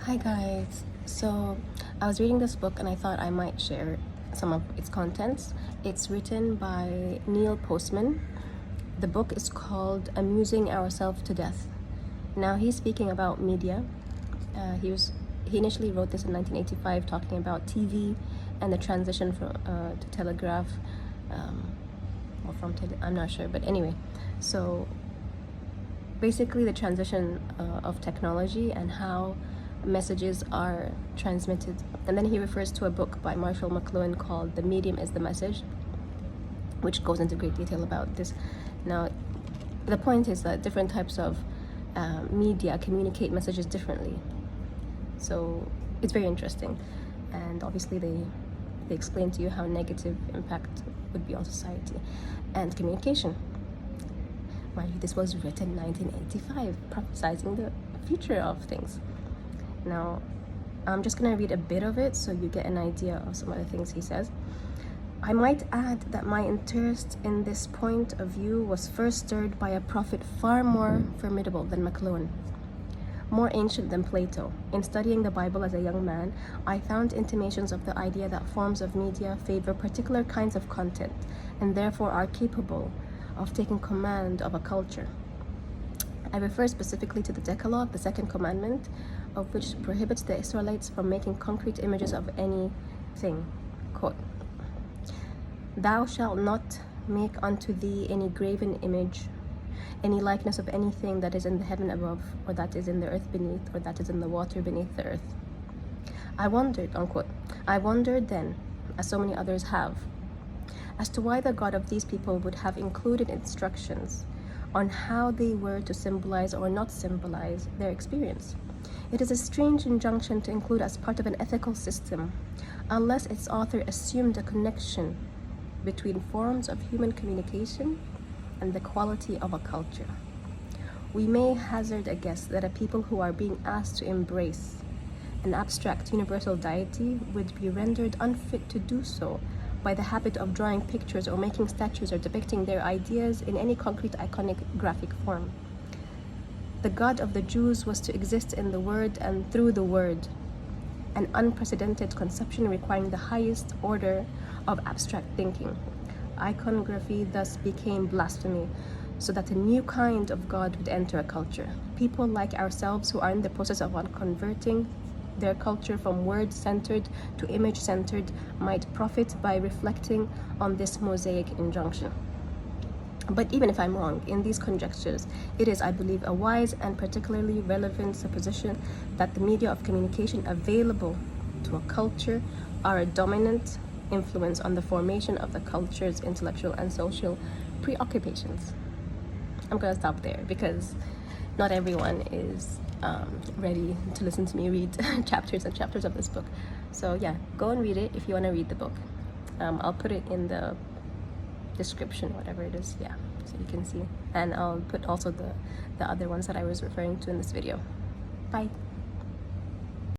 Hi guys. So I was reading this book and I thought I might share some of its contents. It's written by Neil Postman. The book is called Amusing Ourselves to Death. Now he's speaking about media. He initially wrote this in 1985, talking about TV and the transition from to telegraph, or from I'm not sure, but anyway. So basically the transition of technology and how messages are transmitted. And then he refers to a book by McLuhan called The Medium is the Message, which goes into great detail about this. Now, the point is that different types of media communicate messages differently. So it's very interesting. And obviously they explain to you how negative impact would be on society and communication. Mind you, this was written in 1985, prophesizing the future of things. Now, I'm just going to read a bit of it so you get an idea of some of the things he says. I might add that my interest in this point of view was first stirred by a prophet far more formidable than McLuhan, more ancient than Plato. In studying the Bible as a young man, I found intimations of the idea that forms of media favor particular kinds of content and therefore are capable of taking command of a culture. I refer specifically to the Decalogue, the second commandment, of which prohibits the Israelites from making concrete images of anything. Quote, "Thou shalt not make unto thee any graven image, any likeness of anything that is in the heaven above, or that is in the earth beneath, or that is in the water beneath the earth." I wondered, unquote, I wondered then, as so many others have, as to why the God of these people would have included instructions on how they were to symbolize or not symbolize their experience. It is a strange injunction to include as part of an ethical system, unless its author assumed a connection between forms of human communication and the quality of a culture. We may hazard a guess that a people who are being asked to embrace an abstract universal deity would be rendered unfit to do so by the habit of drawing pictures or making statues or depicting their ideas in any concrete iconographic form. The God of the Jews was to exist in the Word and through the Word, an unprecedented conception requiring the highest order of abstract thinking. Iconography thus became blasphemy, so that a new kind of God would enter a culture. People like ourselves who are in the process of converting their culture from word-centered to image-centered might profit by reflecting on this Mosaic injunction. But even if I'm wrong in these conjectures, it is, I believe, a wise and particularly relevant supposition that the media of communication available to a culture are a dominant influence on the formation of the culture's intellectual and social preoccupations. I'm going to stop there because not everyone is ready to listen to me read chapters and chapters of this book. So yeah, go and read it if you want to read the book. I'll put it in the description, whatever it is, yeah, so you can see. And I'll put also the other ones that I was referring to in this video. Bye.